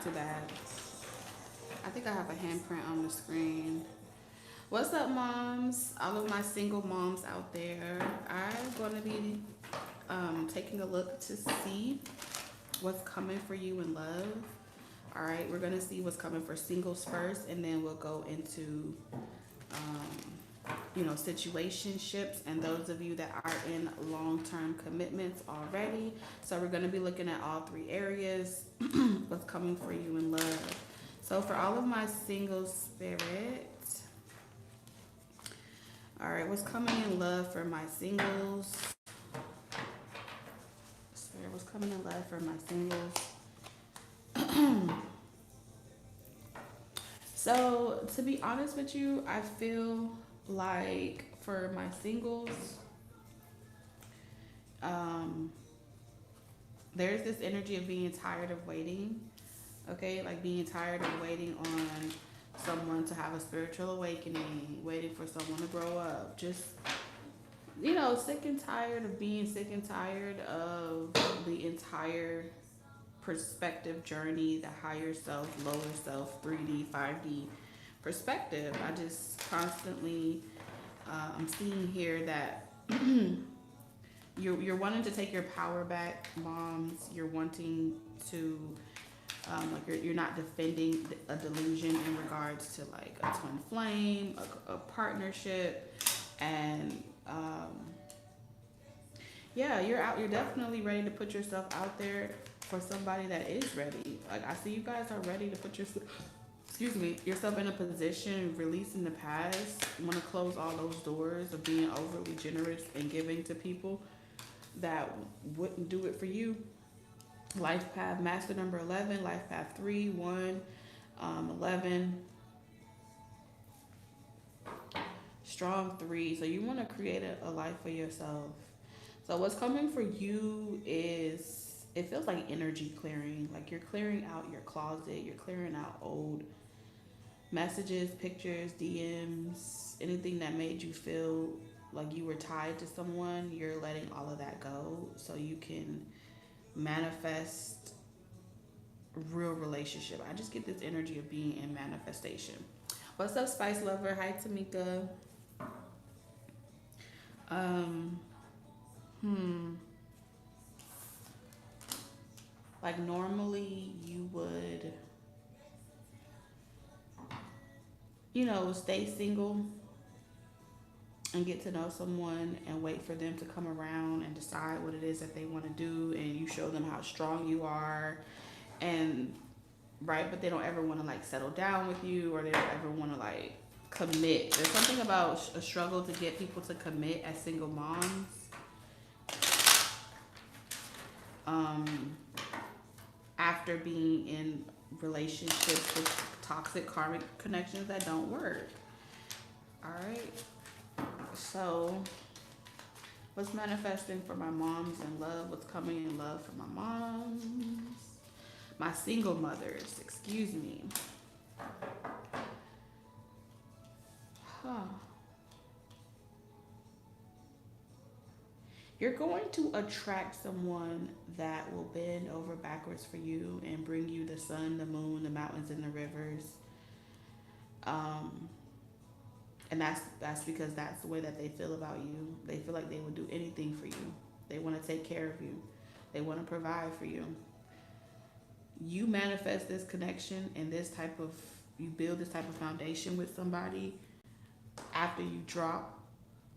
too bad. I think I have a handprint on the screen. What's up, moms? All of my single moms out there. I'm going to be taking a look to see what's coming for you in love. All right, we're going to see what's coming for singles first, and then we'll go into situationships and those of you that are in long-term commitments already. So we're going to be looking at all three areas, what's coming for you in love. So for all of my single spirit, all right, what's coming in love for my singles? Spirit, what's coming in love for my singles? So to be honest with you, I feel like for my singles, um, there's this energy of being tired of waiting. Okay, like being tired of waiting on someone to have a spiritual awakening, waiting for someone to grow up. Just, sick and tired of being sick and tired of the entire perspective journey, the higher self, lower self, 3D, 5D perspective. I just constantly, I'm seeing here that you're wanting to take your power back, moms. You're wanting to you're not defending a delusion in regards to like a twin flame, a partnership, and yeah, you're out. You're definitely ready to put yourself out there for somebody that is ready. Like I see you guys are ready to put yourself, excuse me, yourself in a position, releasing the past. You want to close all those doors of being overly generous and giving to people that wouldn't do it for you. Life path master number 11, life path 3, 1, 11, strong 3. So you want to create a life for yourself. So what's coming for you is, it feels like energy clearing. Like you're clearing out your closet, you're clearing out old messages, pictures, DMs, anything that made you feel like you were tied to someone. You're letting all of that go so you can manifest real relationship. I just get this energy of being in manifestation. What's up, Spice Lover? Hi, Tamika. Um, hmm. Like normally you would, stay single and get to know someone and wait for them to come around and decide what it is that they want to do, and you show them how strong you are, and right, but they don't ever want to like settle down with you, or they don't ever want to like commit. There's something about a struggle to get people to commit as single moms. Um, After being in relationships with toxic karmic connections that don't work. All right. So, what's manifesting for my moms in love? What's coming in love for my moms? My single mothers, excuse me. Huh. You're going to attract someone that will bend over backwards for you and bring you the sun, the moon, the mountains, and the rivers. Um, and that's because that's the way that they feel about you. They feel like they would do anything for you. They want to take care of you. They want to provide for you. You manifest this connection and you build this type of foundation with somebody after you drop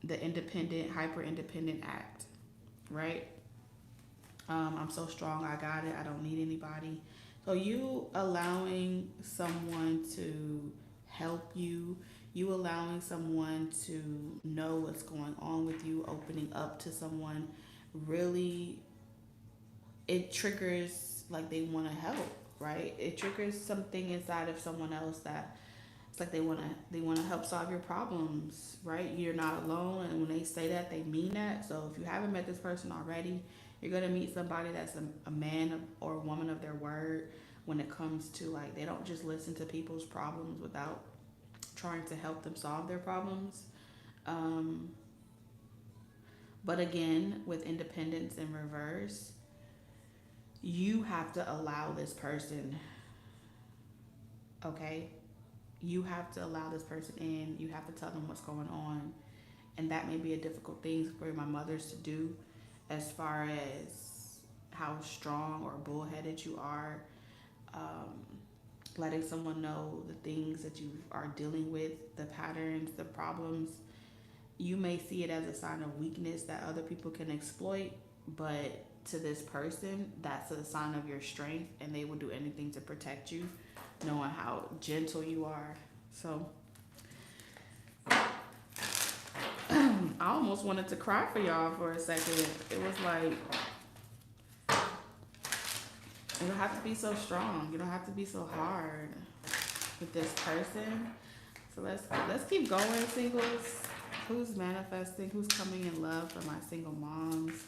the independent, hyper independent act, right? I'm so strong, I got it, I don't need anybody. So you allowing someone to help you, you allowing someone to know what's going on with you, opening up to someone, really, it triggers like they want to help, right? It triggers something inside of someone else that it's like they want to help solve your problems, right? You're not alone, and when they say that, they mean that. So if you haven't met this person already, you're gonna meet somebody that's a man or a woman of their word when it comes to like they don't just listen to people's problems without trying to help them solve their problems. Um, but again, with independence in reverse, you have to allow this person Okay, you have to allow this person in. You have to tell them what's going on, and that may be a difficult thing for my mothers to do, as far as how strong or bullheaded you are. Um, Letting someone know the things that you are dealing with, the patterns, the problems. You may see it as a sign of weakness that other people can exploit, but to this person, that's a sign of your strength, and they will do anything to protect you, knowing how gentle you are. So I almost wanted to cry for y'all for a second. It was like, you don't have to be so strong. You don't have to be so hard with this person. So let's keep going, singles. Who's manifesting? Who's coming in love for my single moms?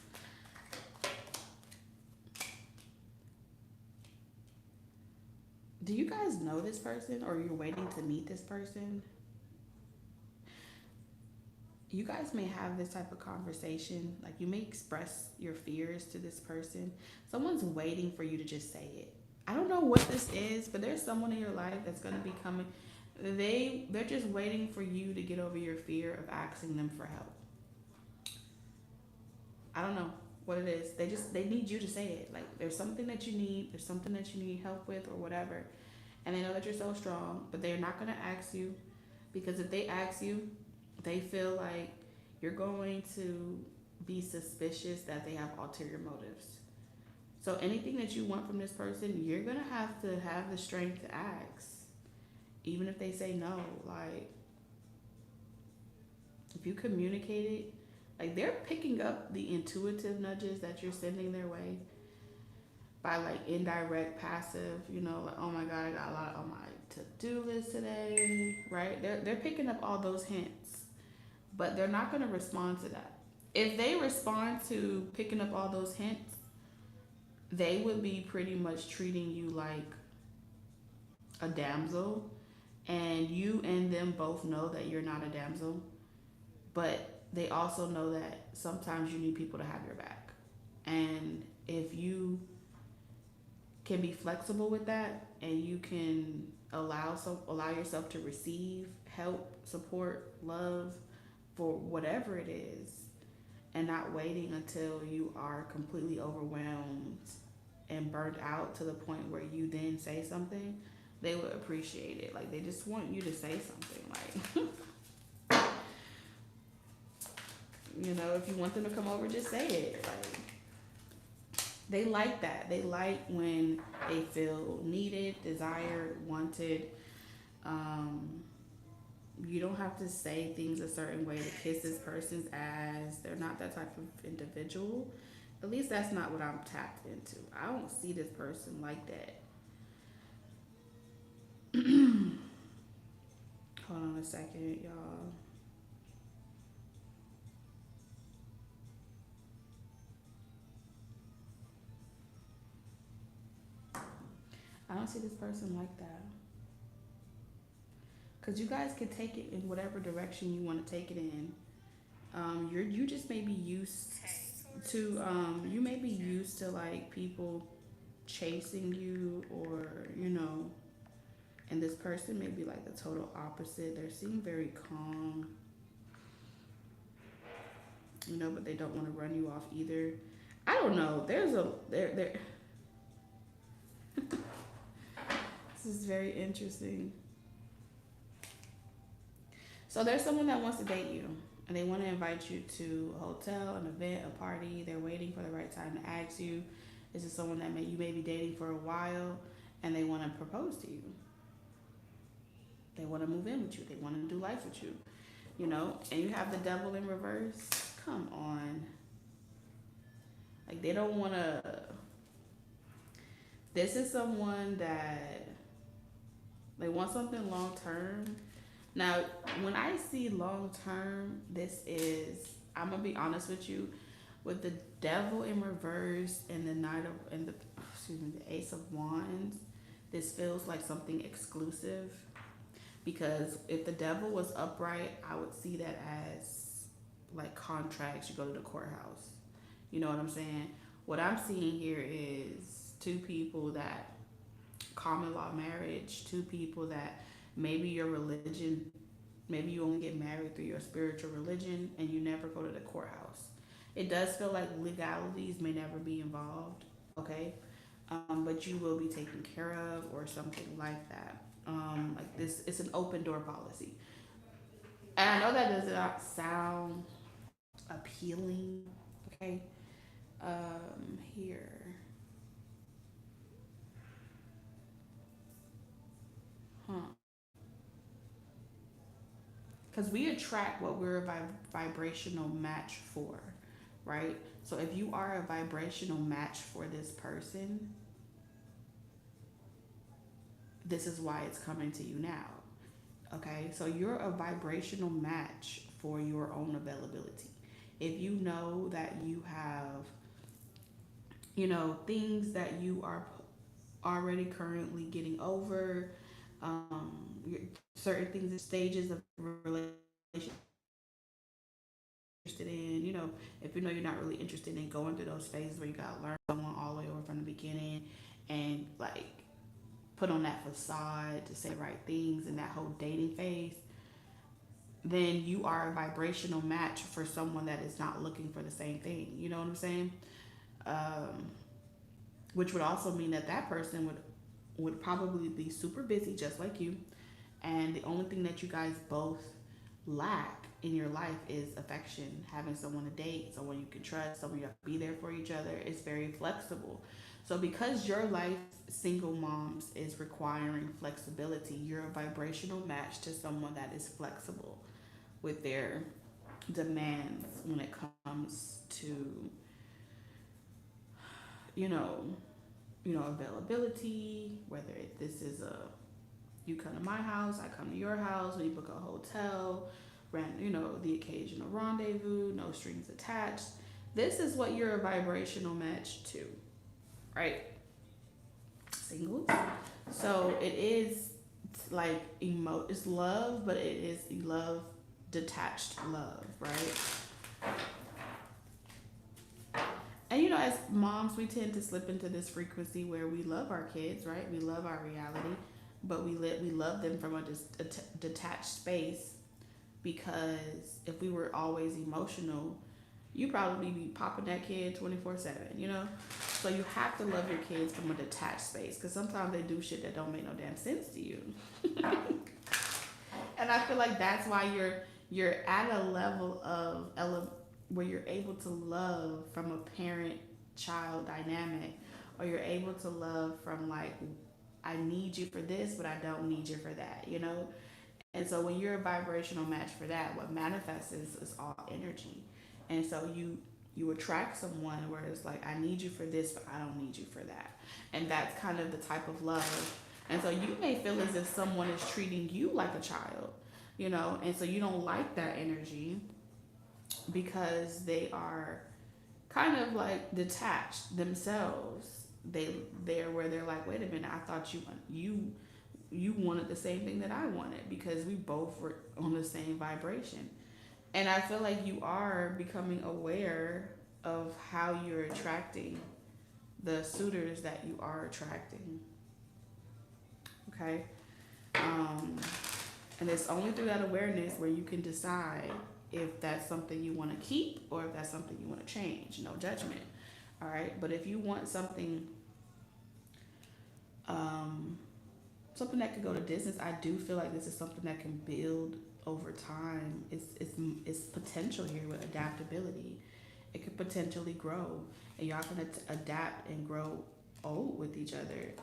Do you guys know this person, or you're waiting to meet this person? You guys may have this type of conversation. Like, you may express your fears to this person. Someone's waiting for you to just say it. I don't know what this is, but there's someone in your life that's gonna be coming. They're just waiting for you to get over your fear of asking them for help. I don't know what it is. They need you to say it. Like, there's something that you need. There's something that you need help with or whatever, and they know that you're so strong, but they're not gonna ask you, because if they ask you, they feel like you're going to be suspicious that they have ulterior motives. So anything that you want from this person, you're gonna have the strength to ask, even if they say no. Like, if you communicate it, like, they're picking up the intuitive nudges that you're sending their way by, like, indirect, passive. Like, oh my God, I got a lot on my to-do list today, right? They're picking up all those hints, but they're not gonna respond to that. If they respond to picking up all those hints, they would be pretty much treating you like a damsel, and you and them both know that you're not a damsel, but they also know that sometimes you need people to have your back. And if you can be flexible with that, and you can allow yourself to receive help, support, love for whatever it is, and not waiting until you are completely overwhelmed and burnt out to the point where you then say something, they would appreciate it. Like, they just want you to say something. Like, if you want them to come over, just say it. Like, they like that. They like when they feel needed, desired, wanted. You don't have to say things a certain way to kiss this person's ass. They're not that type of individual. At least that's not what I'm tapped into. I don't see this person like that. Hold on a second, y'all. I don't see this person like that. Because you guys can take it in whatever direction you want to take it in. You just may be used to you may be used to, like, people chasing you, or and this person may be like the total opposite. They seem very calm, but they don't want to run you off either. I don't know. There. This is very interesting. So there's someone that wants to date you, and they want to invite you to a hotel, an event, a party. They're waiting for the right time to ask you. This is someone that you may be dating for a while, and they want to propose to you. They want to move in with you. They want to do life with you. And you have the devil in reverse. Come on. Like, they don't want to. This is someone that they want something long term. Now, when I see long term, I'm gonna be honest with you, with the devil in reverse and the Ace of Wands, this feels like something exclusive. Because if the devil was upright, I would see that as, like, contracts. You go to the courthouse. You know what I'm saying? What I'm seeing here is two people that common law marriage, two people that maybe your religion, maybe you only get married through your spiritual religion and you never go to the courthouse. It does feel like legalities may never be involved, okay? But you will be taken care of or something like that. Like this, it's an open door policy. And I know that does not sound appealing, okay? Here, huh? Because we attract what we're a vibrational match for, right? So if you are a vibrational match for this person, this is why it's coming to you now. Okay, so you're a vibrational match for your own availability. If you know that you have, things that you are already currently getting over, certain things, stages of relationship interested in, if you know you're not really interested in going through those phases where you gotta learn someone all the way over from the beginning and like put on that facade to say the right things in that whole dating phase, then you are a vibrational match for someone that is not looking for the same thing. You know what I'm saying? Um, which would also mean that that person would probably be super busy just like you, and the only thing that you guys both lack in your life is affection, having someone to date, someone you can trust, someone you have to be there for each other. It's very flexible. So because your life, single moms, is requiring flexibility, you're a vibrational match to someone that is flexible with their demands when it comes to, you know, availability, whether this is a, you come to my house, I come to your house, we book a hotel, the occasional rendezvous, no strings attached. This is what you're a vibrational match to, right? Singles. So it is like it's love, but it is love, detached love, right? And as moms, we tend to slip into this frequency where we love our kids, right? We love our reality, but we love them from a detached space, because if we were always emotional, you probably be popping that kid 24/7. So you have to love your kids from a detached space, because sometimes they do shit that don't make no damn sense to you. And I feel like that's why you're at a level of where you're able to love from a parent child dynamic, or you're able to love from like, I need you for this but I don't need you for that. And so when you're a vibrational match for that, what manifests is all energy. And so you attract someone where it's like, I need you for this but I don't need you for that. And that's kind of the type of love. And so you may feel as if someone is treating you like a child. And so you don't like that energy, because they are kind of like detached themselves. They're where they're like, wait a minute, I thought you wanted the same thing that I wanted, because we both were on the same vibration. And I feel like you are becoming aware of how you're attracting the suitors that you are attracting. Okay. And it's only through that awareness where you can decide if that's something you want to keep or if that's something you want to change. No judgment. All right. But if you want um, something that could go to distance, I do feel like this is something that can build over time. It's potential here with adaptability. It could potentially grow, and y'all can adapt and grow old with each other.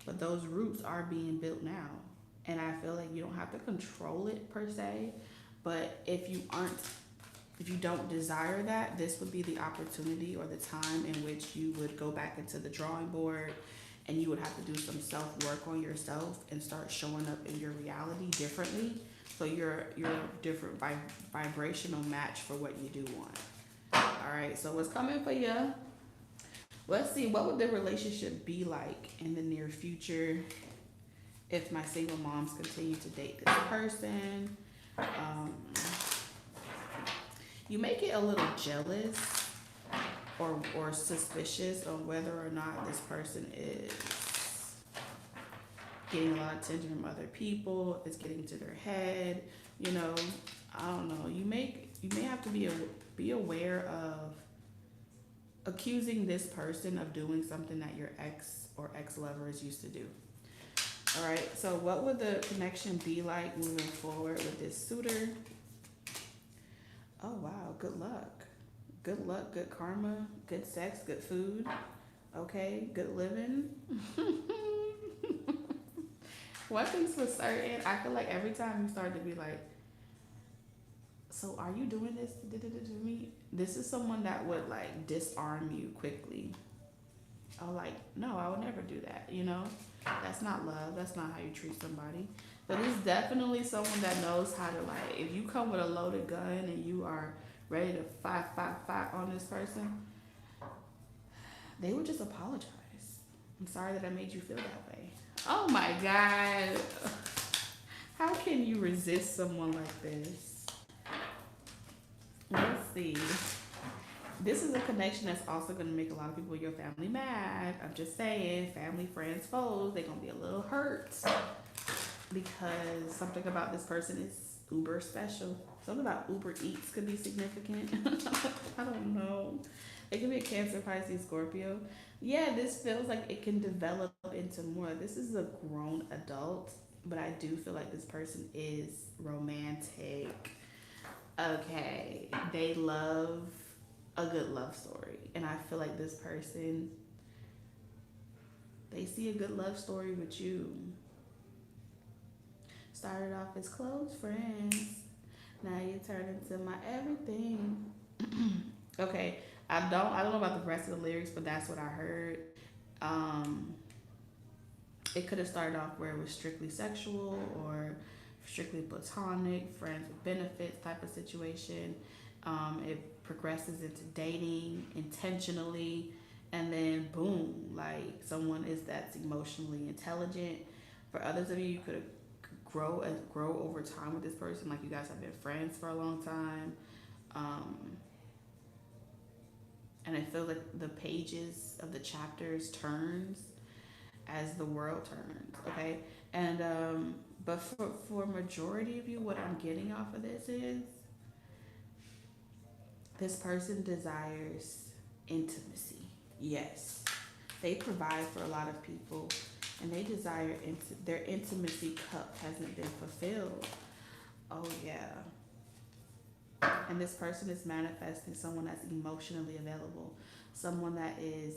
But those roots are being built now, and I feel like you don't have to control it per se. But if you don't desire that, this would be the opportunity or the time in which you would go back into the drawing board, and you would have to do some self-work on yourself and start showing up in your reality differently. So you're a different vibrational match for what you do want. All right, so what's coming for you? Let's see, what would the relationship be like in the near future if my single moms continue to date this person? You may get a little jealous or suspicious on whether or not this person is getting a lot of attention from other people, if it's getting to their head, you know, I don't know. You may have to be aware of accusing this person of doing something that your ex or ex lovers used to do. All right. So what would the connection be like moving forward with this suitor? Oh wow, good luck. Good luck, good karma, good sex, good food. Okay, good living. One thing's for certain, I feel like every time you start to be like, so are you doing this to me? This is someone that would like disarm you quickly. Oh, like, no, I would never do that, you know? That's not love. That's not how you treat somebody. But it's definitely someone that knows how to, like, if you come with a loaded gun and you are ready to fight on this person, they would just apologize. I'm sorry that I made you feel that way. Oh my God. How can you resist someone like this? Let's see. This is a connection that's also going to make a lot of people in your family mad. I'm just saying, family, friends, foes, they're going to be a little hurt because something about this person is uber special. Something about Uber Eats could be significant. I don't know. It could be a Cancer, Pisces, Scorpio. Yeah, this feels like it can develop into more. This is a grown adult, but I do feel like this person is romantic. Okay, they love a good love story. And I feel like this person, they see a good love story with you. Started off as close friends. Now you turn into my everything. Okay, I don't know about the rest of the lyrics, but that's what I heard. Um, it could have started off where it was strictly sexual or strictly platonic, friends with benefits type of situation. It progresses into dating intentionally, and then boom, like someone is that's emotionally intelligent. For others of you, you could grow over time with this person. Like you guys have been friends for a long time, um, and I feel like the pages of the chapters turns as the world turns. Okay, and but for majority of you, what I'm getting off of this is this person desires intimacy. Yes, they provide for a lot of people, and they desire their intimacy cup hasn't been fulfilled. Oh yeah, and this person is manifesting someone that's emotionally available, someone that is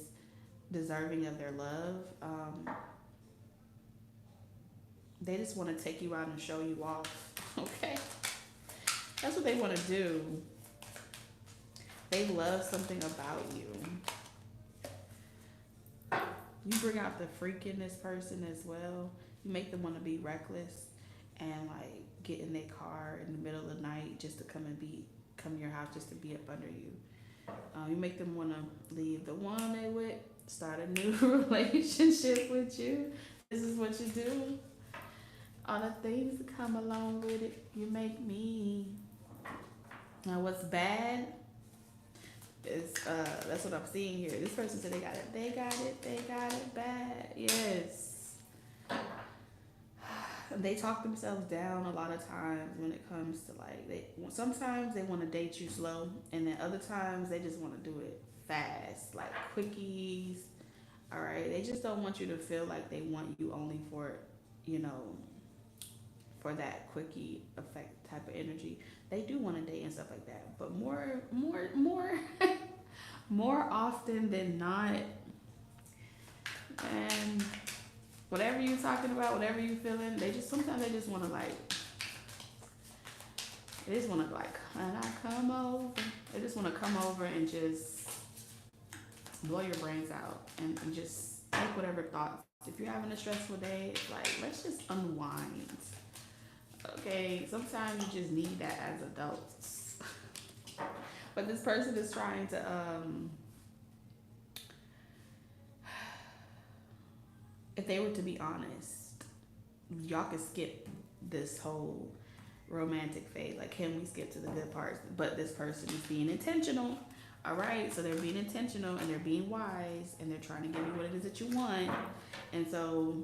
deserving of their love. They just want to take you out and show you off. Okay, that's what they want to do. They love something about you. You bring out the freak in this person as well. You make them want to be reckless and like get in their car in the middle of the night just to come to your house just to be up under you. You make them want to leave the one they with, start a new relationship with you. This is what you do. All the things that come along with it, you make me. Now, what's bad is that's what I'm seeing here. This person said they got it. They got it. They got it bad. Yes. They talk themselves down a lot of times when it comes to like sometimes they want to date you slow, and then other times they just want to do it fast, like quickies. All right, they just don't want you to feel like they want you only for, you know, for that quickie effect type of energy. They do want to date and stuff like that, but more often than not, and whatever you're talking about, whatever you're feeling, they just sometimes they just want to like, they just want to like, can I come over? They just want to come over and just blow your brains out and just take whatever thoughts. If you're having a stressful day, it's like let's just unwind. Okay, sometimes you just need that as adults. But this person is trying to if they were to be honest, y'all could skip this whole romantic phase. Like, can we skip to the good parts? But this person is being intentional. All right, so they're being intentional and they're being wise and they're trying to give you what it is that you want. And so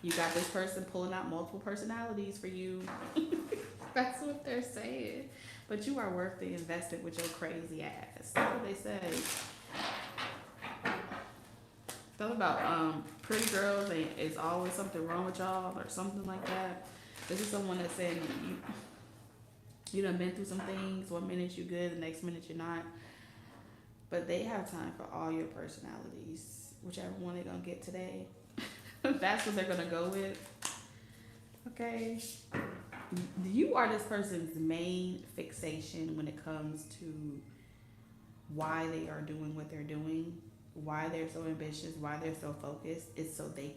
You got this person pulling out multiple personalities for you. That's what they're saying. But you are worth the investment with your crazy ass. That's what they say. Something about pretty girls and it's always something wrong with y'all or something like that. This is someone that's saying you done been through some things. One minute you good, the next minute you're not. But they have time for all your personalities, whichever one they're gonna get today. That's what they're gonna go with. Okay. You are this person's main fixation when it comes to why they are doing what they're doing, why they're so ambitious, why they're so focused. It's so they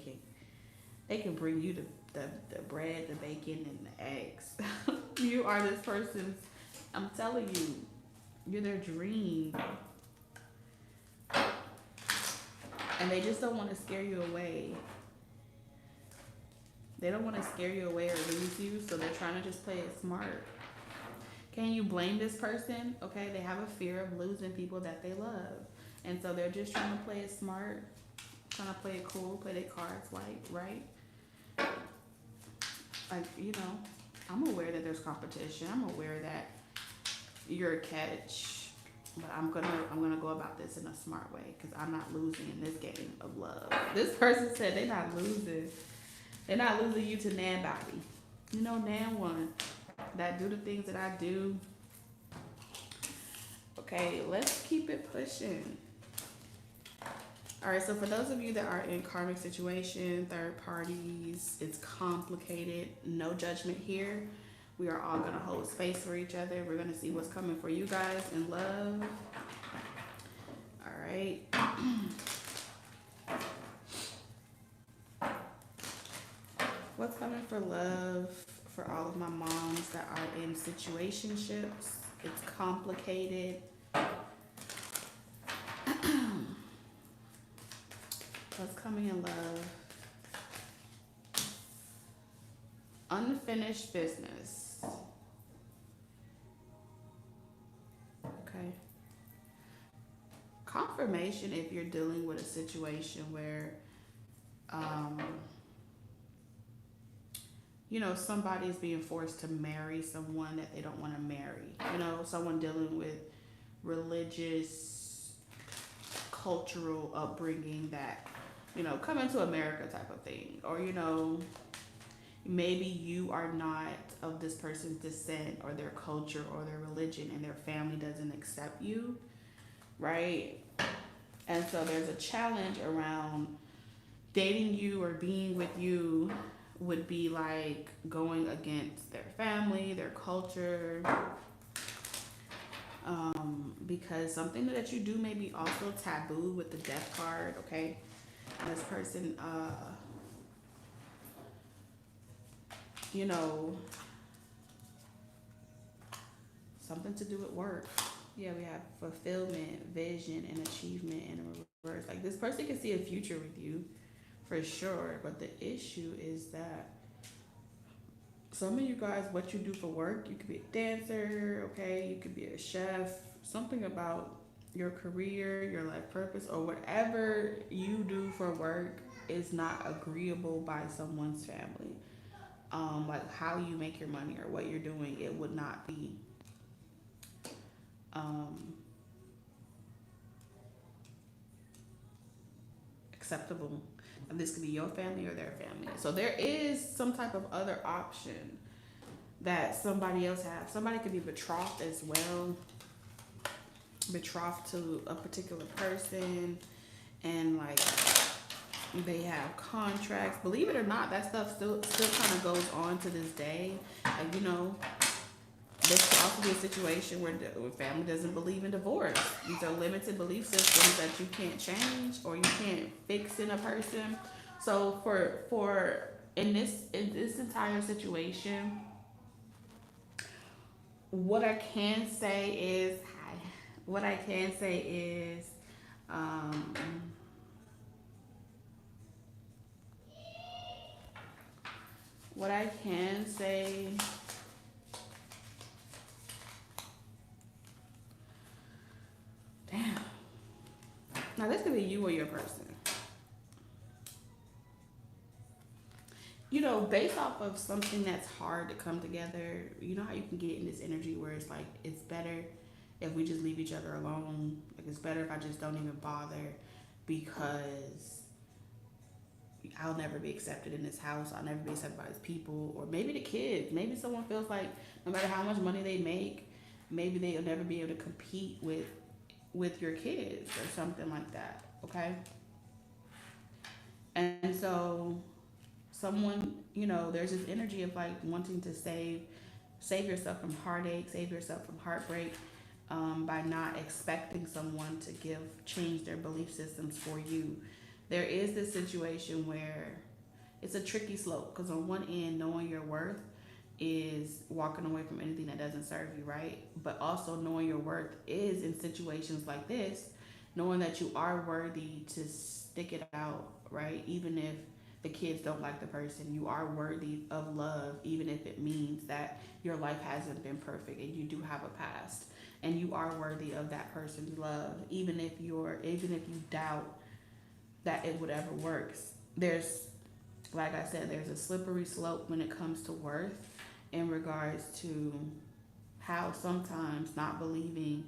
can bring you the bread, the bacon, and the eggs. You are this person's. I'm telling you, you're their dream, and they just don't want to scare you away. They don't want to scare you away or lose you, so they're trying to just play it smart. Can you blame this person? Okay, they have a fear of losing people that they love. And so they're just trying to play it smart, trying to play it cool, play their cards right? Like, you know, I'm aware that there's competition. I'm aware that you're a catch. But I'm gonna go about this in a smart way because I'm not losing in this game of love. This person said they're not losing. They're not losing you to nan body. You know, nan one that do the things that I do. Okay, let's keep it pushing. All right, so for those of you that are in karmic situation, third parties, it's complicated. No judgment here. We are all gonna hold space for each other. We're gonna see what's coming for you guys in love. All right. What's coming for love for all of my moms that are in situationships? It's complicated. What's coming in love? Unfinished business. Okay. Confirmation if you're dealing with a situation where you know, somebody's being forced to marry someone that they don't want to marry. You know, someone dealing with religious, cultural upbringing that, you know, coming to America type of thing. Or, you know, maybe you are not of this person's descent or their culture or their religion and their family doesn't accept you, right? And so there's a challenge around dating you or being with you would be like going against their family, their culture, because something that you do may be also taboo with the death card, okay? This person, you know, something to do with work. Yeah, we have fulfillment, vision, and achievement in reverse. Like this person can see a future with you for sure, but the issue is that some of you guys, what you do for work, you could be a dancer, okay? You could be a chef, something about your career, your life purpose, or whatever you do for work is not agreeable by someone's family. Like how you make your money or what you're doing, it would not be acceptable. And this could be your family or their family. So there is some type of other option that somebody else has. Somebody could be betrothed as well, betrothed to a particular person, and like they have contracts. Believe it or not, that stuff still kind of goes on to this day. Like, you know, this could also be a situation where the family doesn't believe in divorce. These are limited belief systems that you can't change or you can't fix in a person. So for in this entire situation, what I can say is what I can say is what I can say damn. Now this could be you or your person. you know, based off of something that's hard to come together, you know how you can get in this energy where it's like, it's better if we just leave each other alone. Like, it's better if I just don't even bother because I'll never be accepted in this house. I'll never be accepted by these people. Or maybe the kids. Maybe someone feels like no matter how much money they make, maybe they'll never be able to compete with your kids or something like that. Okay? And so someone, you know, there's this energy of like wanting to save yourself from heartache, save yourself from heartbreak, by not expecting someone to change their belief systems for you. There is this situation where it's a tricky slope because on one end, knowing your worth is walking away from anything that doesn't serve you, right? But also knowing your worth is in situations like this, knowing that you are worthy to stick it out, right? Even if the kids don't like the person, you are worthy of love, even if it means that your life hasn't been perfect and you do have a past. And you are worthy of that person's love, even if you doubt that it would ever works. There's, like I said, there's a slippery slope when it comes to worth in regards to how sometimes not believing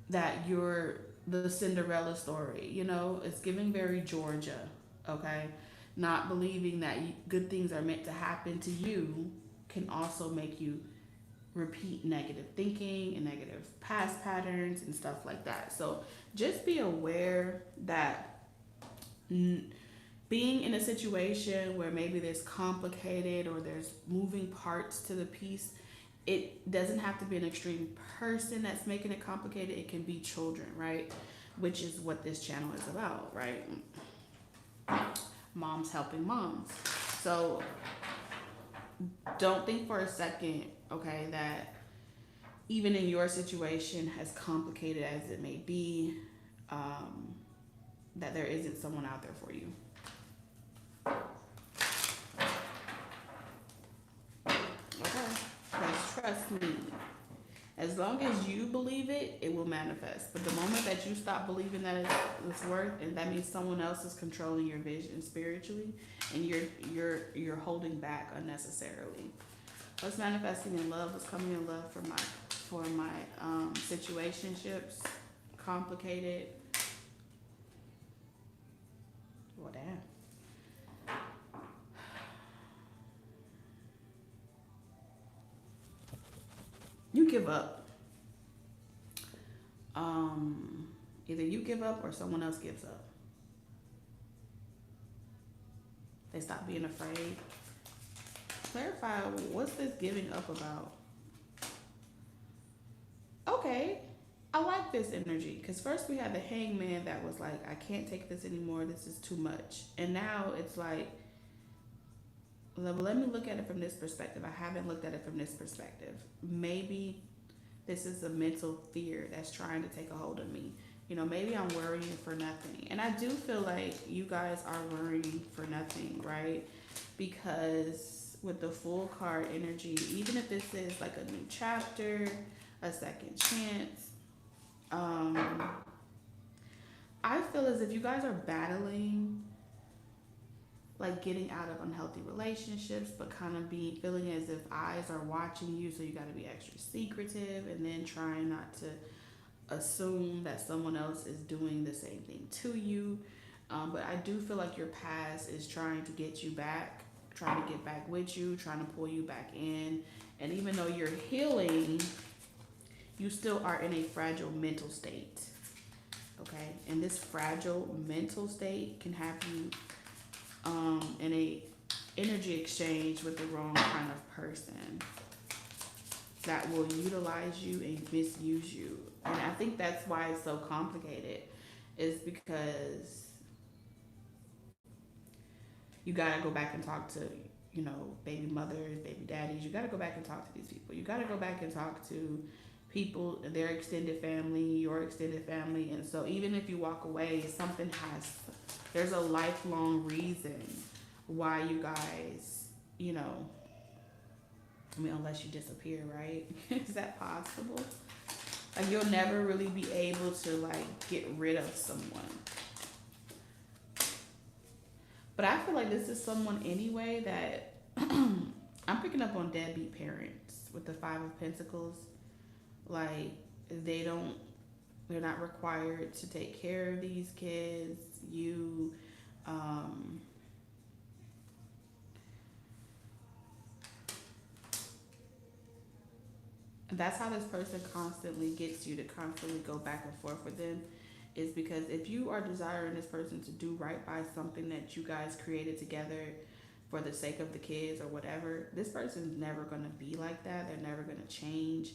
that you're the Cinderella story, you know, it's giving very Georgia, okay? Not believing that good things are meant to happen to you can also make you repeat negative thinking and negative past patterns and stuff like that. So just be aware that being in a situation where maybe there's complicated or there's moving parts to the piece, it doesn't have to be an extreme person that's making it complicated. It can be children, right? Which is what this channel is about, right? Moms helping moms. So don't think for a second, okay, that even in your situation, as complicated as it may be, that there isn't someone out there for you. Okay? Because trust me, as long as you believe it, it will manifest. But the moment that you stop believing that it's worth, and that means someone else is controlling your vision spiritually, and you're holding back unnecessarily. What's manifesting in love? What's coming in love for my situationships? Complicated. Well, damn. You give up. Either you give up or someone else gives up. They stop being afraid. Clarify, what's this giving up about? Okay, I like this energy because first we had the hangman that was like, I can't take this anymore. This is too much. And now it's like, let me look at it from this perspective. I haven't looked at it from this perspective. Maybe this is a mental fear that's trying to take a hold of me. You know, maybe I'm worrying for nothing. And I do feel like you guys are worrying for nothing, right? Because with the Fool card energy, even if this is like a new chapter, a second chance, I feel as if you guys are battling like getting out of unhealthy relationships, but kind of feeling as if eyes are watching you, so you got to be extra secretive, and then trying not to assume that someone else is doing the same thing to you. But I do feel like your past is trying to get you back, trying to get back with you, trying to pull you back in. And even though you're healing, you still are in a fragile mental state. Okay? And this fragile mental state can have you in a energy exchange with the wrong kind of person that will utilize you and misuse you. And I think that's why it's so complicated, is because you gotta go back and talk to, you know, baby mothers, baby daddies. You gotta go back and talk to these people. You gotta go back and talk to people, their extended family, your extended family. And so even if you walk away, there's a lifelong reason why you guys, you know, I mean, unless you disappear, right? Is that possible? Like, you'll never really be able to, like, get rid of someone. But I feel like this is someone anyway that I'm picking up on deadbeat parents with the Five of Pentacles. Like they don't, they're not required to take care of these kids. Um, that's how this person constantly gets you to constantly go back and forth with them, is because if you are desiring this person to do right by something that you guys created together for the sake of the kids or whatever, this person's never going to be like that. They're never going to change.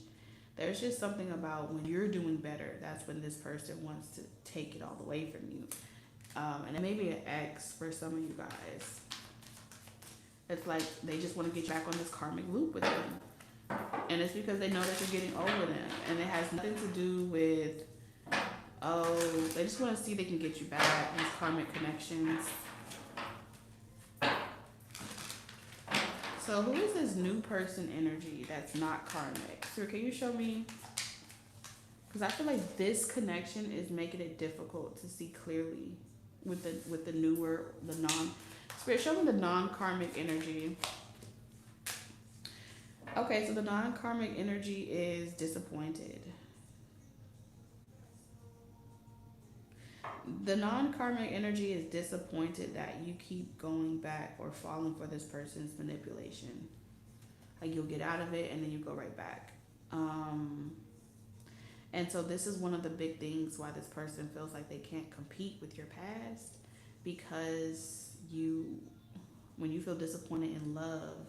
There's just something about when you're doing better, that's when this person wants to take it all away from you. And it may be an ex for some of you guys. It's like they just want to get you back on this karmic loop with them. And it's because they know that you're getting over them. And it has nothing to do with, oh, they just want to see if they can get you back, these karmic connections. So who is this new person energy that's not karmic? So can you show me? Because I feel like this connection is making it difficult to see clearly with the newer, the non. Spirit, show me the non-karmic energy. Okay, so the non-karmic energy is disappointed. The non-karmic energy is disappointed that you keep going back or falling for this person's manipulation. Like you'll get out of it and then you go right back. And so this is one of the big things why this person feels like they can't compete with your past, because when you feel disappointed in love,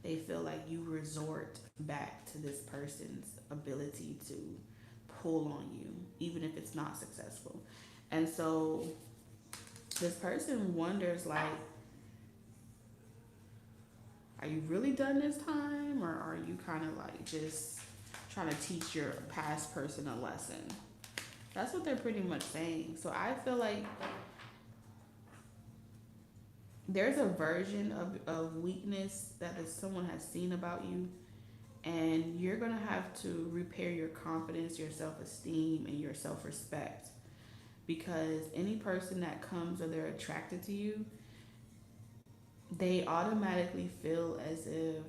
they feel like you resort back to this person's ability to pull on you, even if it's not successful. And so this person wonders, like, are you really done this time? Or are you kind of like just trying to teach your past person a lesson? That's what they're pretty much saying. So I feel like there's a version of weakness that someone has seen about you, and you're going to have to repair your confidence, your self-esteem, and your self-respect, because any person that comes or they're attracted to you, they automatically feel as if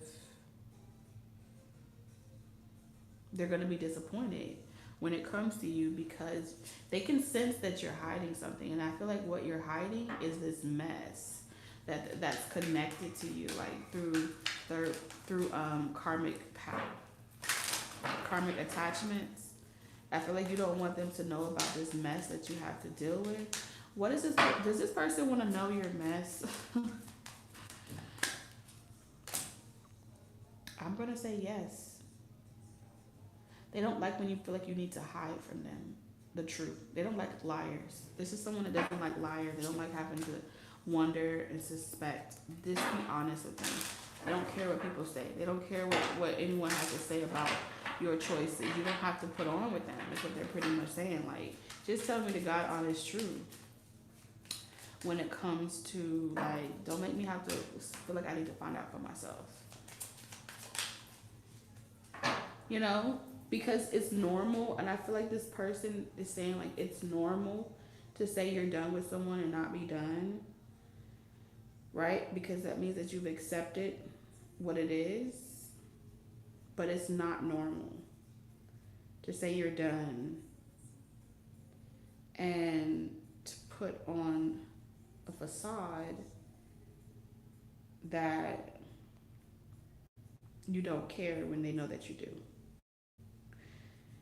they're going to be disappointed when it comes to you, because they can sense that you're hiding something. And I feel like what you're hiding is this mess that's connected to you, like through karmic attachments. I feel like you don't want them to know about this mess that you have to deal with. What is this? Does this person want to know your mess? I'm gonna say yes. They don't like when you feel like you need to hide from them the truth. They don't like liars. This is someone that doesn't like liars. They don't like having to wonder and suspect. Just be honest with them. They don't care what people say. They don't care what anyone has to say about your choices. You don't have to put on with them. That's what they're pretty much saying. Like, just tell me the God honest truth. When it comes to, like, don't make me have to feel like I need to find out for myself. You know? Because it's normal, and I feel like this person is saying, like, it's normal to say you're done with someone and not be done. Right? Because that means that you've accepted what it is. But it's not normal to say you're done and to put on a facade that you don't care when they know that you do.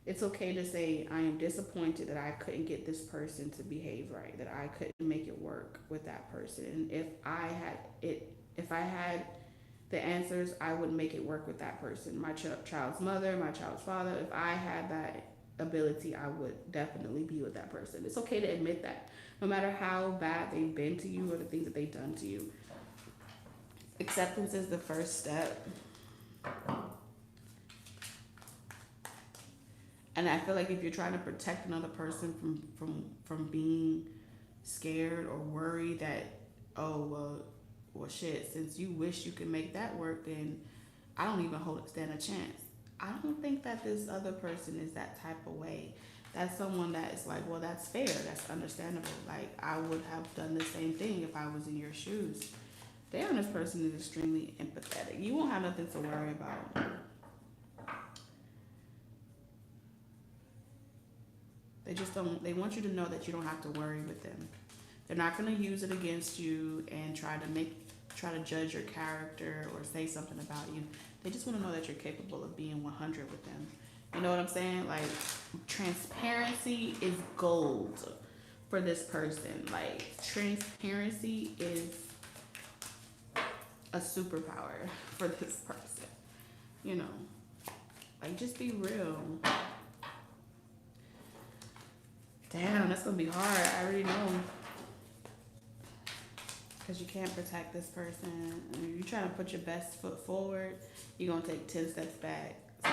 It's okay to say, I am disappointed that I couldn't get this person to behave right, that I couldn't make it work with that person. And if I had the answers, I would make it work with that person. My child's mother, my child's father, if I had that ability, I would definitely be with that person. It's okay to admit that, no matter how bad they've been to you or the things that they've done to you. Acceptance is the first step. And I feel like if you're trying to protect another person from being scared or worried that, oh, well, shit, since you wish you could make that work, then I don't even stand a chance. I don't think that this other person is that type of way, That's someone that's like, well, that's fair, that's understandable. Like, I would have done the same thing if I was in your shoes. Damn, this person is extremely empathetic. You won't have nothing to worry about. They just don't, they want you to know that you don't have to worry with them. They're not going to use it against you and try to judge your character or say something about you. They just want to know that you're capable of being 100 with them. You know what I'm saying? Like, transparency is gold for this person. Like, transparency is a superpower for this person. You know, like, just be real. Damn, that's gonna be hard. I already know. Because you can't protect this person. I mean, you're trying to put your best foot forward, you're gonna take 10 steps back. So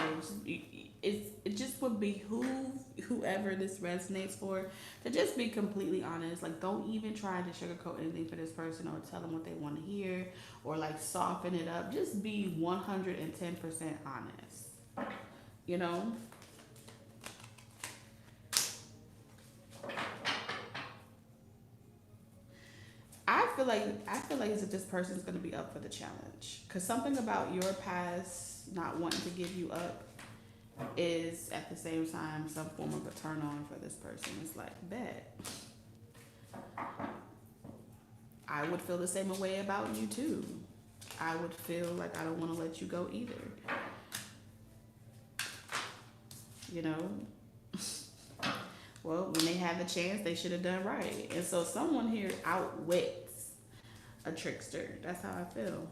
it just would behoove whoever this resonates for to just be completely honest. Like, don't even try to sugarcoat anything for this person or tell them what they want to hear or like soften it up. Just be 110% honest. You know? I feel like as if this person's gonna be up for the challenge. Cause something about your past not wanting to give you up is at the same time some form of a turn on for this person. It's like, bet. I would feel the same way about you too. I would feel like I don't want to let you go either. You know? Well, when they had the chance, they should have done right. And so someone here outwits a trickster. That's how I feel.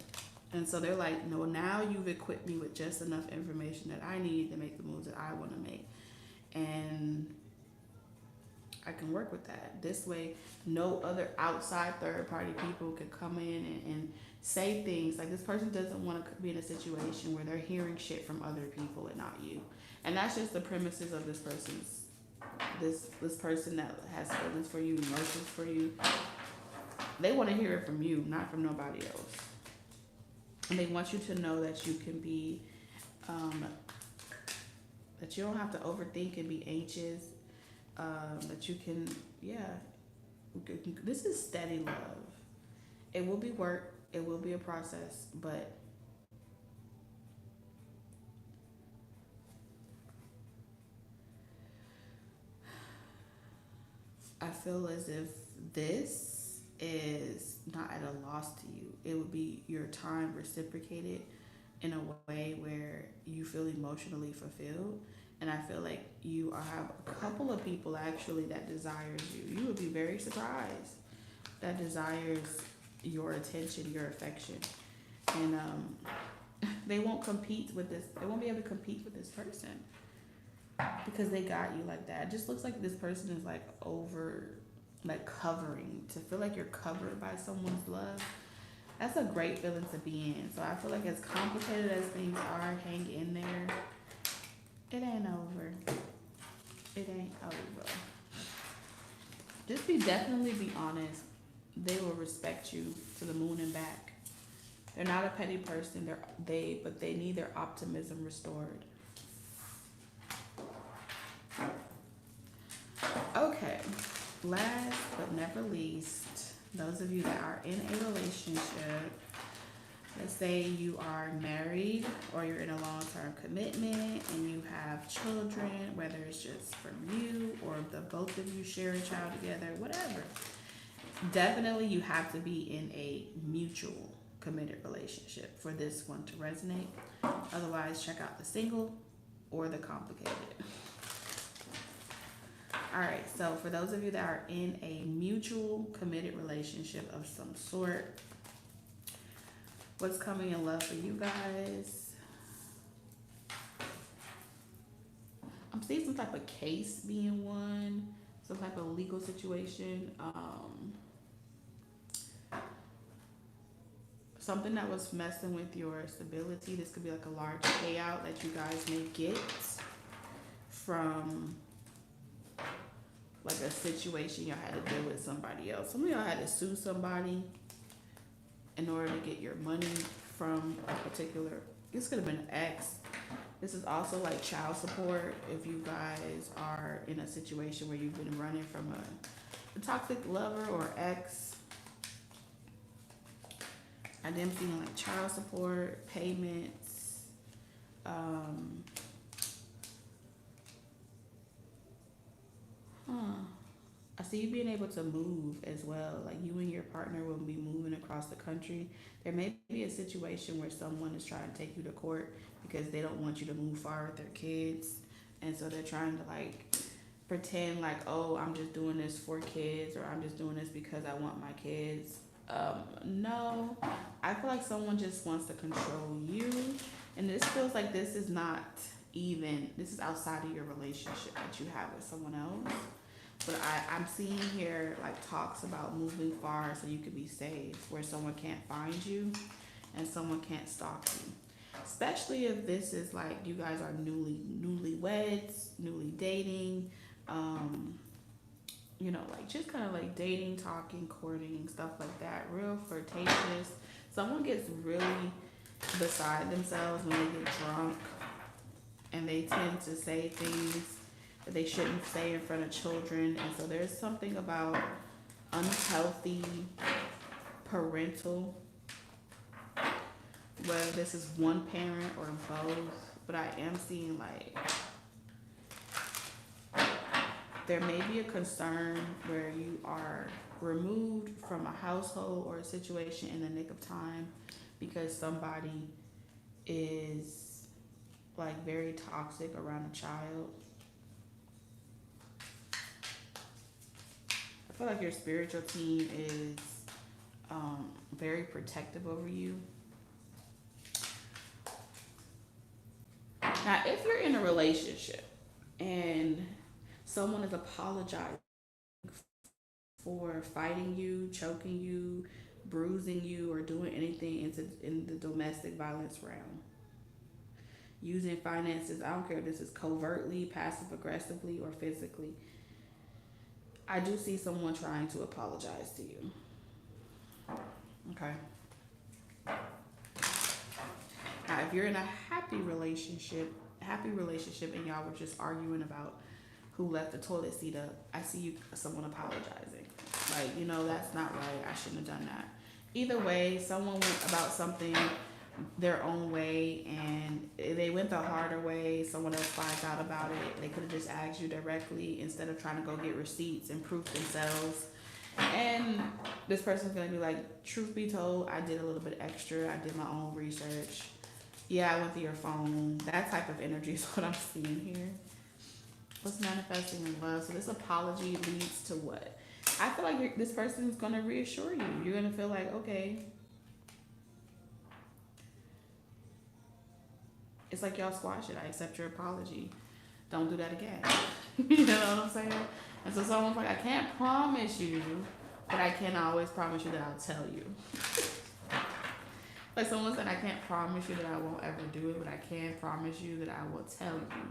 And so they're like, no, now you've equipped me with just enough information that I need to make the moves that I want to make. And I can work with that. This way, no other outside third party people could come in and say things. Like, this person doesn't want to be in a situation where they're hearing shit from other people and not you. And that's just the premises of this person's, this person that has feelings for you, emotions for you. They want to hear it from you, not from nobody else. And they want you to know that you can be, that you don't have to overthink and be anxious. That you can, yeah. This is steady love. It will be work. It will be a process, but I feel as if this is not at a loss to you. It would be your time reciprocated in a way where you feel emotionally fulfilled. And I feel like you have a couple of people actually that desires you. You would be very surprised that desires your attention, your affection. And they won't compete with this. They won't be able to compete with this person because they got you like that. It just looks like this person is like over, like covering. To feel like you're covered by someone's love, that's a great feeling to be in. So I feel like as complicated as things are, hang in there. It ain't over. It ain't over. Just definitely be honest. They will respect you to the moon and back. They're not a petty person. But they need their optimism restored. Okay. Last but never least, those of you that are in a relationship, let's say you are married or you're in a long-term commitment and you have children, whether it's just from you or the both of you share a child together, whatever. Definitely you have to be in a mutual committed relationship for this one to resonate. Otherwise, check out the single or the complicated. All right, so for those of you that are in a mutual committed relationship of some sort, what's coming in love for you guys? I'm seeing some type of case being won, some type of legal situation. Something that was messing with your stability. This could be like a large payout that you guys may get from like a situation y'all had to deal with somebody else. Some of y'all had to sue somebody in order to get your money from a particular, this could have been an ex, This is also like child support if you guys are in a situation where you've been running from a toxic lover or ex. I am seeing like child support, payments, um, huh. I see you being able to move as well. Like you and your partner will be moving across the country. There may be a situation where someone is trying to take you to court because they don't want you to move far with their kids. And so they're trying to like pretend like, oh, I'm just doing this for kids or I'm just doing this because I want my kids. No, I feel like someone just wants to control you. And this feels like this is not even, this is outside of your relationship that you have with someone else. But I'm seeing here like talks about moving far so you can be safe, where someone can't find you and someone can't stalk you. Especially if this is like you guys are newlyweds, newly dating, um, like just kind of like dating, talking, courting, stuff like that. Real flirtatious. Someone gets really beside themselves when they get drunk and they tend to say things that they shouldn't say in front of children. And so there's something about unhealthy parental, whether this is one parent or both, but I am seeing like there may be a concern where you are removed from a household or a situation in the nick of time because somebody is like very toxic around a child. I feel like your spiritual team is very protective over you. Now, if you're in a relationship and someone is apologizing for fighting you, choking you, bruising you, or doing anything in the domestic violence realm, using finances, I don't care if this is covertly, passive aggressively, or physically, I do see someone trying to apologize to you. Okay. Now, if you're in a happy relationship, and y'all were just arguing about who left the toilet seat up, I see someone apologizing. Like, that's not right. I shouldn't have done that. Either way, someone went about something their own way and they went the harder way. Someone else finds out about it. They could have just asked you directly instead of trying to go get receipts and proof themselves. And this person's gonna be like, truth be told, I did a little bit extra. I did my own research. Yeah, I went through your phone. That type of energy is what I'm seeing here. What's manifesting in love? So this apology leads to what? I feel like this person is going to reassure you. You're going to feel like, okay, it's like y'all squash it. I accept your apology. Don't do that again. You know what I'm saying? And so someone's like, I can't promise you, but I can always promise you that I'll tell you. Like someone said, I can't promise you that I won't ever do it, but I can promise you that I will tell you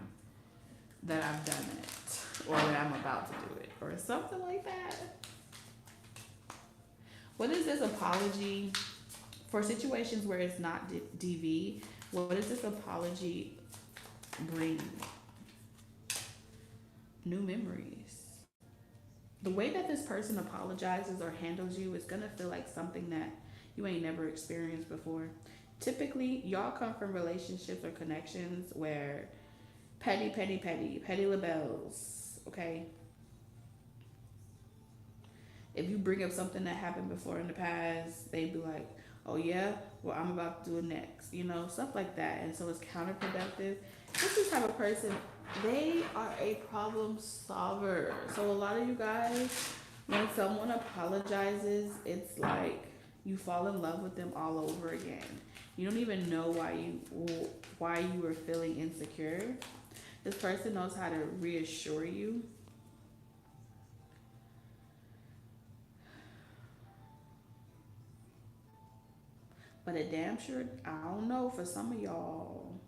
that I've done it or that I'm about to do it or something like that. What is this apology for situations where it's not DV? What does this apology bring? New memories. The way that this person apologizes or handles you is going to feel like something that you ain't never experienced before. Typically, y'all come from relationships or connections where petty labels, okay? If you bring up something that happened before in the past, they'd be like, oh yeah, well, I'm about to do it next, stuff like that. And so it's counterproductive. This is the type of person, they are a problem solver. So a lot of you guys, when someone apologizes, it's like you fall in love with them all over again. You don't even know why you were feeling insecure. This person knows how to reassure you. But it damn sure, I don't know, for some of y'all.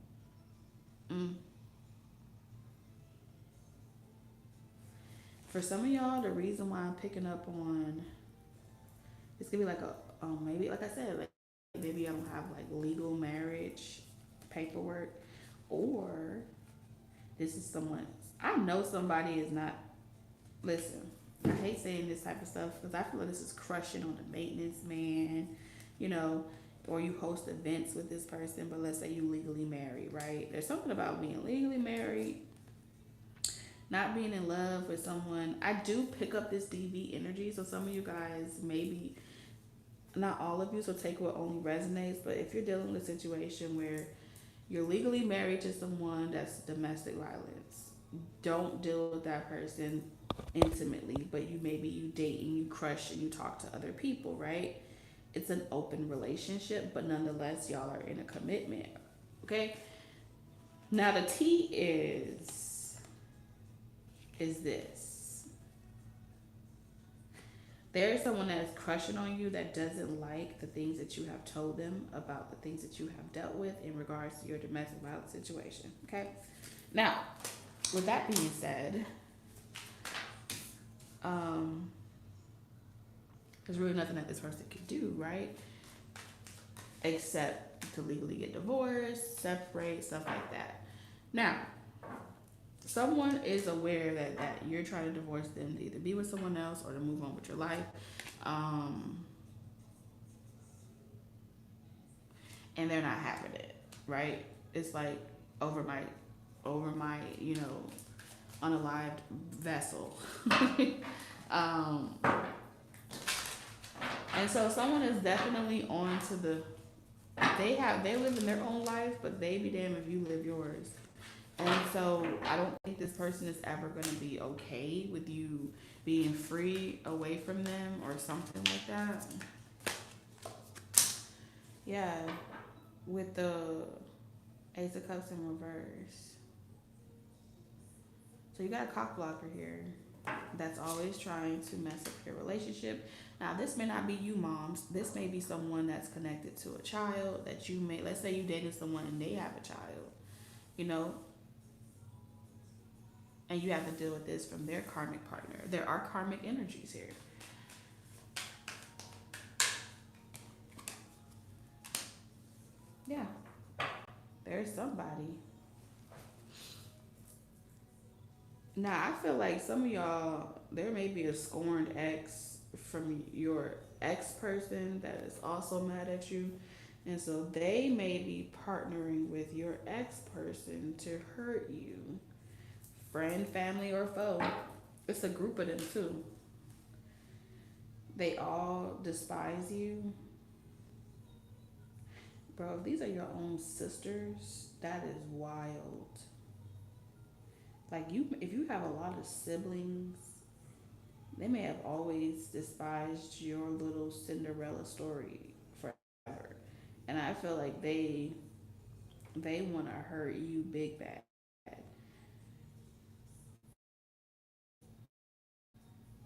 For some of y'all, the reason why I'm picking up on, it's gonna be like maybe, like I said, like maybe I don't have like legal marriage paperwork, Or this is someone, I know somebody is not, listen, I hate saying this type of stuff because I feel like this is crushing on the maintenance man, you know, or you host events with this person, but let's say you legally married, right? There's something about being legally married, not being in love with someone. I do pick up this DV energy, so some of you guys, maybe not all of you, so take what only resonates, but if you're dealing with a situation where you're legally married to someone that's domestic violence, don't deal with that person intimately, but you date and you crush and you talk to other people, right? It's an open relationship, but nonetheless, y'all are in a commitment. Okay? Now the T is this. There's someone that is crushing on you that doesn't like the things that you have told them about the things that you have dealt with in regards to your domestic violence situation. Okay? Now, with that being said, there's really nothing that this person can do, right? Except to legally get divorced, separate, stuff like that. Now, someone is aware that you're trying to divorce them to either be with someone else or to move on with your life. And they're not having it, right? It's like over my, unalived vessel. And so someone is definitely on to they live in their own life, but they be damned if you live yours. And so I don't think this person is ever going to be okay with you being free away from them or something like that. Yeah, with the Ace of Cups in reverse. So you got a cock blocker here that's always trying to mess up your relationship. Now, this may not be you, moms. This may be someone that's connected to a child that you may, let's say you dated someone and they have a child, you know, and you have to deal with this from their karmic partner. There are karmic energies here. Yeah, there's somebody. Now, I feel like some of y'all, there may be a scorned ex from your ex person that is also mad at you. And so they may be partnering with your ex person to hurt you. Friend, family, or foe. It's a group of them too. They all despise you. Bro, if these are your own sisters, that is wild. Like if you have a lot of siblings, they may have always despised your little Cinderella story forever. And I feel like they want to hurt you big bad.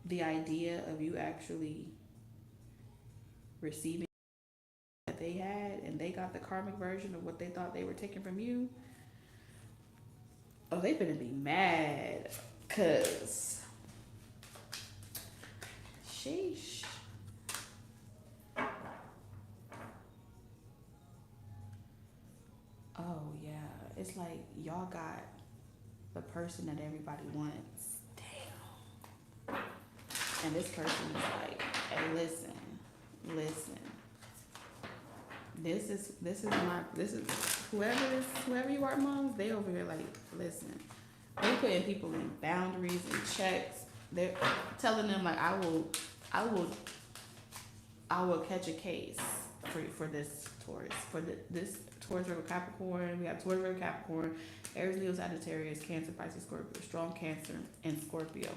The idea of you actually receiving that they had and they got the karmic version of what they thought they were taking from you, oh, they finna be mad. Cause sheesh. Oh yeah. It's like y'all got the person that everybody wants. Damn. And this person is like, hey, listen. This is whoever you are, moms, they over here like, listen. They putting people in boundaries and checks. They're telling them like, I will catch a case for this Taurus. This Taurus River Capricorn. We have Taurus River Capricorn, Aries, Leo, Sagittarius, Cancer, Pisces, Scorpio, strong Cancer, and Scorpio.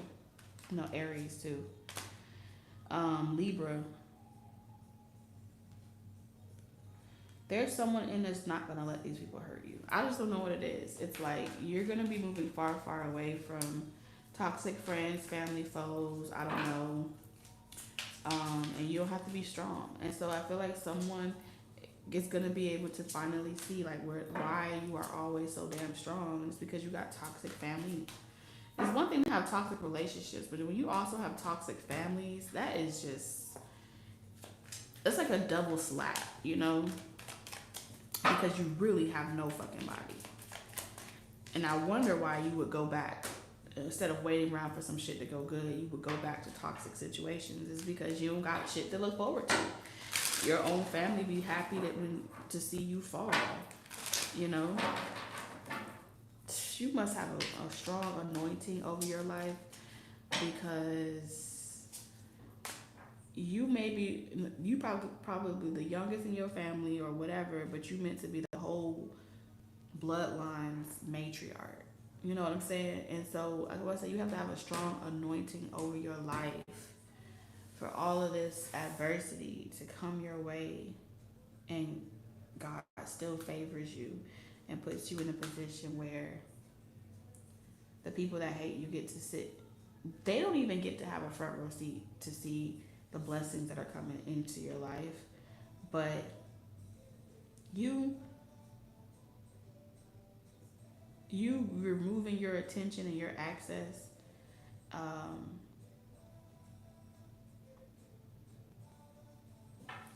No, Aries too. Libra. There's someone in that's not gonna let these people hurt you. I just don't know what it is. It's like you're gonna be moving far, far away from toxic friends, family, foes. I don't know. And you'll have to be strong. And so I feel like someone is gonna be able to finally see like why you are always so damn strong. It's because you got toxic family. It's one thing to have toxic relationships, but when you also have toxic families, that is just, it's like a double slap, you know? Because you really have no fucking body. And I wonder why you would go back instead of waiting around for some shit to go good. You would go back to toxic situations. Is because you don't got shit to look forward to. Your own family be happy to see you fall. You know, you must have a strong anointing over your life because you probably the youngest in your family or whatever, but you meant to be the whole bloodline's matriarch. You know what I'm saying? And so I was say you have to have a strong anointing over your life for all of this adversity to come your way, and God still favors you and puts you in a position where the people that hate you get to sit. They don't even get to have a front row seat to see the blessings that are coming into your life, but you you removing your attention and your access, um,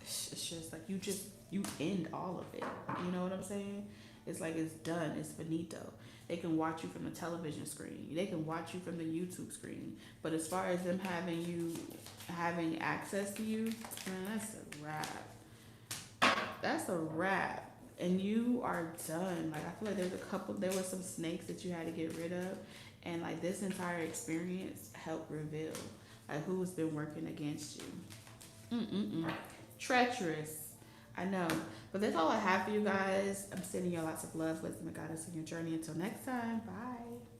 it's just like you end all of it. You know what I'm saying? It's like it's done. It's finito. They can watch you from the television screen. They can watch you from the YouTube screen. But as far as them having access to you, man, that's a wrap. That's a wrap. And you are done. Like I feel like there was some snakes that you had to get rid of, and like this entire experience helped reveal like who's been working against you. Mm-mm-mm. Treacherous. I know. But that's all I have for you guys. I'm sending you lots of love, wisdom, and guidance on your journey. Until next time. Bye.